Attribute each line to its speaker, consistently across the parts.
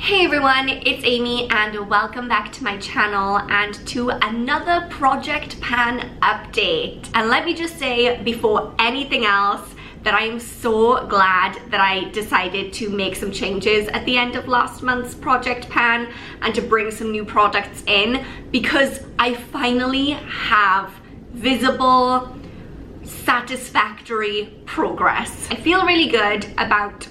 Speaker 1: Hey everyone, it's Amy and welcome back to my channel and to another project pan update. And let me just say before anything else that I am so glad that I decided to make some changes at the end of last month's project pan and to bring some new products in, because I finally have visible, satisfactory progress. I feel really good about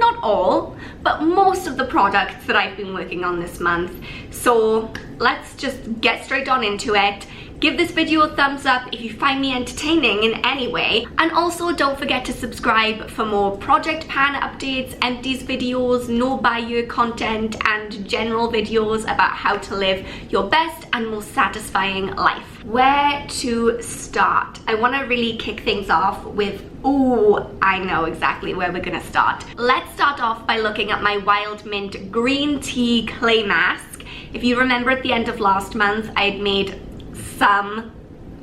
Speaker 1: not all, but most of the products that I've been working on this month. So let's just get straight on into it. Give this video a thumbs up if you find me entertaining in any way. And also don't forget to subscribe for more project pan updates, empties videos, no buy year content, and general videos about how to live your best and most satisfying life. Where to start? I want to really kick things off with, oh, I know exactly where we're gonna start. Let's start off by looking at my Wild Mint green tea clay mask. If you remember at the end of last month, I had made some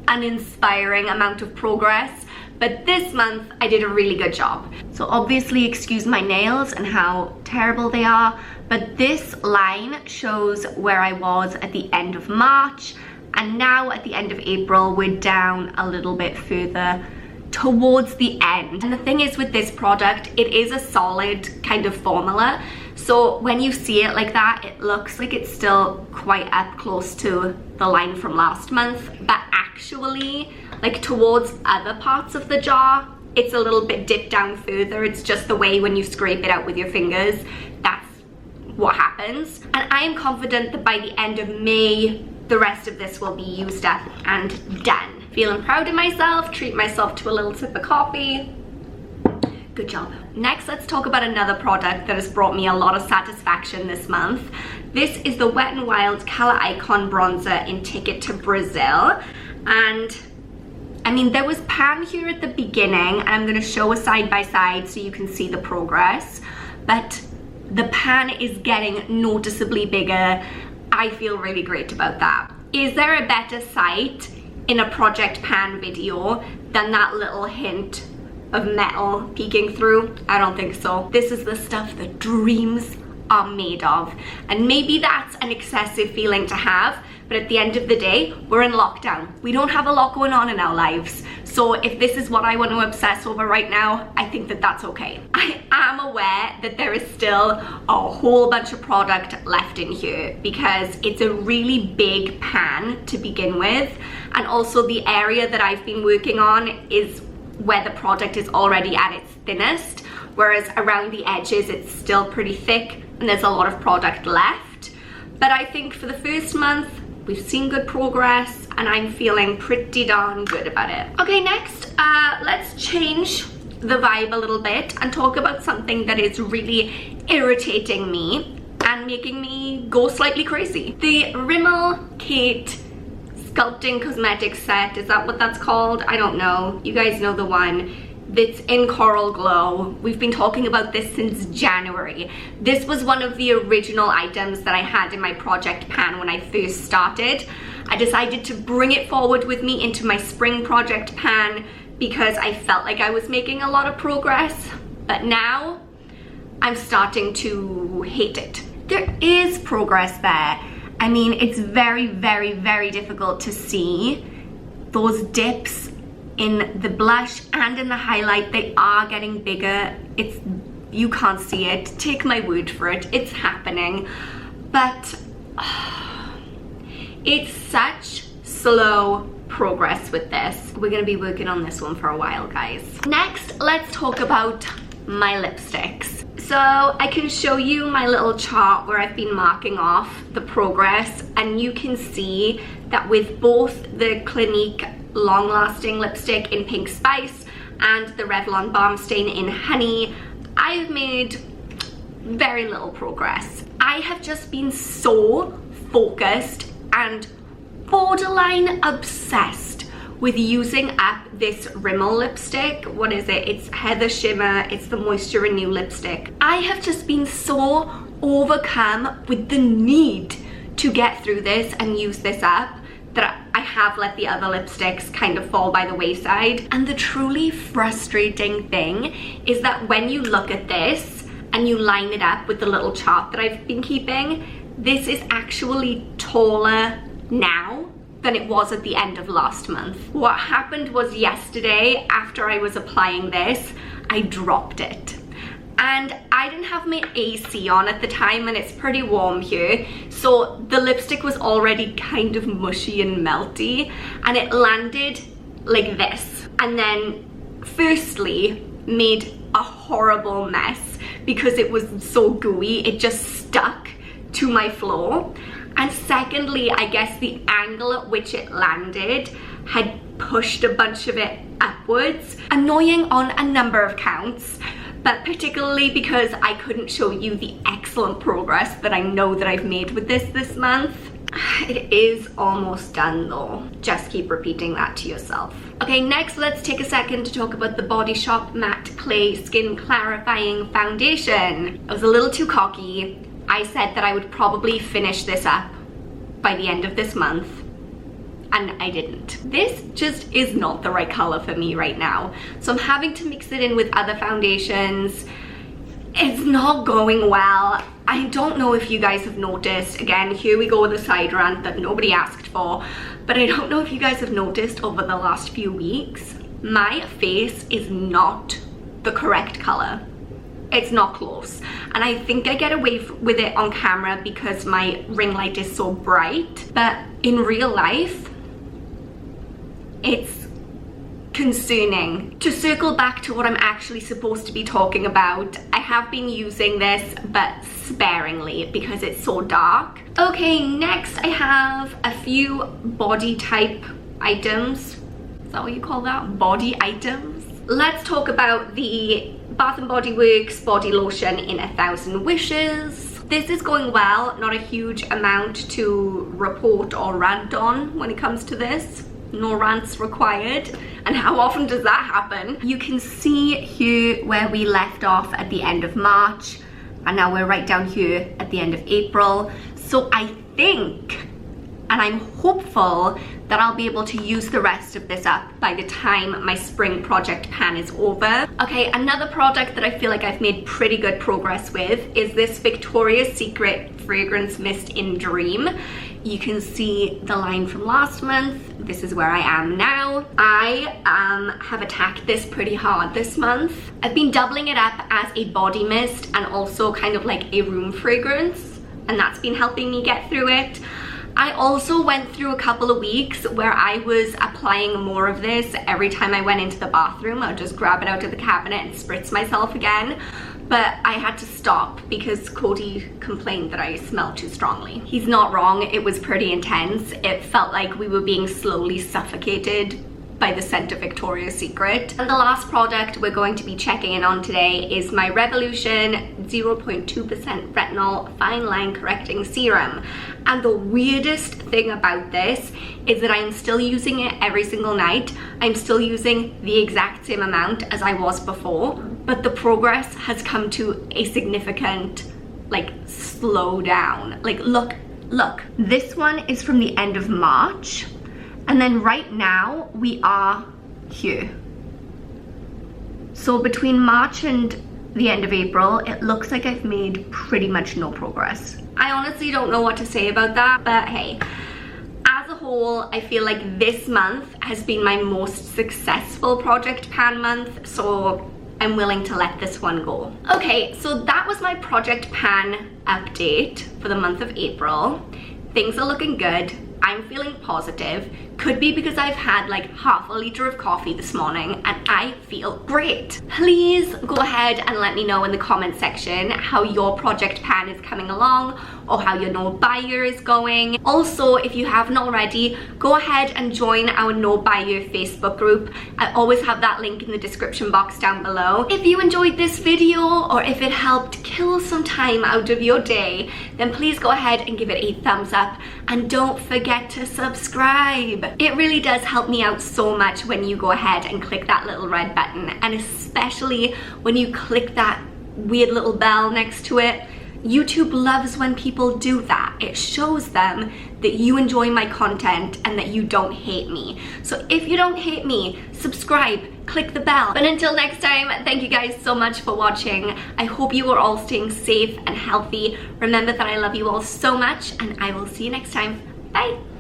Speaker 1: uninspiring amount of progress, but this month I did a really good job. So obviously excuse my nails and how terrible they are, but this line shows where I was at the end of March, and now at the end of April we're down a little bit further towards the end. And the thing is with this product, it is a solid kind of formula, so when you see it like that, it looks like it's still quite up close to the line from last month, but actually, like towards other parts of the jar, it's a little bit dipped down further. It's just the way when you scrape it out with your fingers, that's what happens. And I am confident that by the end of May, the rest of this will be used up and done. Feeling proud of myself, treat myself to a little sip of coffee. Good job. Next, let's talk about another product that has brought me a lot of satisfaction this month. This is the Wet n Wild Color Icon Bronzer in Ticket to Brazil. And I mean, there was pan here at the beginning, and I'm gonna show a side by side so you can see the progress, but the pan is getting noticeably bigger. I feel really great about that. Is there a better sight in a project pan video than that little hint of metal peeking through? I don't think so. This is the stuff that dreams are made of, and maybe that's an excessive feeling to have, but at the end of the day, we're in lockdown. We don't have a lot going on in our lives, so if this is what I want to obsess over right now, I think that that's okay. I am aware that there is still a whole bunch of product left in here because it's a really big pan to begin with, and also the area that I've been working on is where the product is already at its thinnest, whereas around the edges it's still pretty thick and there's a lot of product left. But I think for the first month we've seen good progress and I'm feeling pretty darn good about it. Okay, next let's change the vibe a little bit and talk about something that is really irritating me and making me go slightly crazy. The Rimmel Kate Sculpting Cosmetics set, is that what that's called? I don't know. You guys know the one that's in Coral Glow. We've been talking about this since January. This was one of the original items that I had in my project pan when I first started. I decided to bring it forward with me into my spring project pan because I felt like I was making a lot of progress, but now I'm starting to hate it. There is progress there. I mean, it's very, very, very difficult to see those dips in the blush and in the highlight. They are getting bigger. You can't see it. Take my word for it. It's happening. But it's such slow progress with this. We're gonna be working on this one for a while, guys. Next, let's talk about my lipsticks. So I can show you my little chart where I've been marking off the progress, and you can see that with both the Clinique Long Lasting lipstick in Pink Spice and the Revlon Balm Stain in Honey, I've made very little progress. I have just been so focused and borderline obsessed with using up this Rimmel lipstick. What is it? It's Heather Shimmer. It's the Moisture Renew lipstick. I have just been so overcome with the need to get through this and use this up that I have let the other lipsticks kind of fall by the wayside. And the truly frustrating thing is that when you look at this and you line it up with the little chart that I've been keeping, this is actually taller now than it was at the end of last month. What happened was yesterday, after I was applying this, I dropped it. And I didn't have my AC on at the time, and it's pretty warm here, so the lipstick was already kind of mushy and melty, and it landed like this, and then firstly made a horrible mess because it was so gooey, it just stuck to my floor. And secondly, I guess the angle at which it landed had pushed a bunch of it upwards. Annoying on a number of counts, but particularly because I couldn't show you the excellent progress that I know that I've made with this month. It is almost done though. Just keep repeating that to yourself. Okay, next let's take a second to talk about the Body Shop Matte Clay Skin Clarifying Foundation. I was a little too cocky. I said that I would probably finish this up by the end of this month, and I didn't. This just is not the right color for me right now, so I'm having to mix it in with other foundations. It's not going well. I don't know if you guys have noticed, again, here we go with a side rant that nobody asked for, but I don't know if you guys have noticed over the last few weeks, my face is not the correct color. It's not close, and I think I get away with it on camera because my ring light is so bright, but in real life it's concerning. To circle back to what I'm actually supposed to be talking about, I have been using this but sparingly because it's so dark. Okay, next I have a few body type items. Is that what you call that? Body items? Let's talk about the Bath & Body Works body lotion in 1000 Wishes. This is going well, not a huge amount to report or rant on when it comes to this. No rants required. And how often does that happen? You can see here where we left off at the end of March, and now we're right down here at the end of April. So I think, and I'm hopeful, that I'll be able to use the rest of this up by the time my spring project pan is over. Okay, another product that I feel like I've made pretty good progress with is this Victoria's Secret Fragrance Mist in Dream. You can see the line from last month. This is where I am now. I have attacked this pretty hard this month. I've been doubling it up as a body mist and also kind of like a room fragrance, and that's been helping me get through it. I also went through a couple of weeks where I was applying more of this every time I went into the bathroom. I would just grab it out of the cabinet and spritz myself again. But I had to stop because Cody complained that I smelled too strongly. He's not wrong, it was pretty intense. It felt like we were being slowly suffocated by the scent of Victoria's Secret. And the last product we're going to be checking in on today is my Revolution 0.2% Retinol Fine Line Correcting Serum. And the weirdest thing about this is that I'm still using it every single night. I'm still using the exact same amount as I was before, but the progress has come to a significant, like, slow down. Like, look. This one is from the end of March. And then right now we are here. So between March and the end of April, it looks like I've made pretty much no progress. I honestly don't know what to say about that, but hey, as a whole, I feel like this month has been my most successful project pan month, so I'm willing to let this one go. Okay, so that was my project pan update for the month of April. Things are looking good. I'm feeling positive. Could be because I've had like half a liter of coffee this morning and I feel great. Please go ahead and let me know in the comment section how your project pan is coming along or how your no buyer is going. Also, if you haven't already, go ahead and join our no buyer Facebook group. I always have that link in the description box down below. If you enjoyed this video or if it helped kill some time out of your day, then please go ahead and give it a thumbs up and don't forget to subscribe. It really does help me out so much when you go ahead and click that little red button, and especially when you click that weird little bell next to it. YouTube loves when people do that. It shows them that you enjoy my content and that you don't hate me. So if you don't hate me, subscribe, click the bell. But until next time, thank you guys so much for watching. I hope you are all staying safe and healthy. Remember that I love you all so much, and I will see you next time. Bye.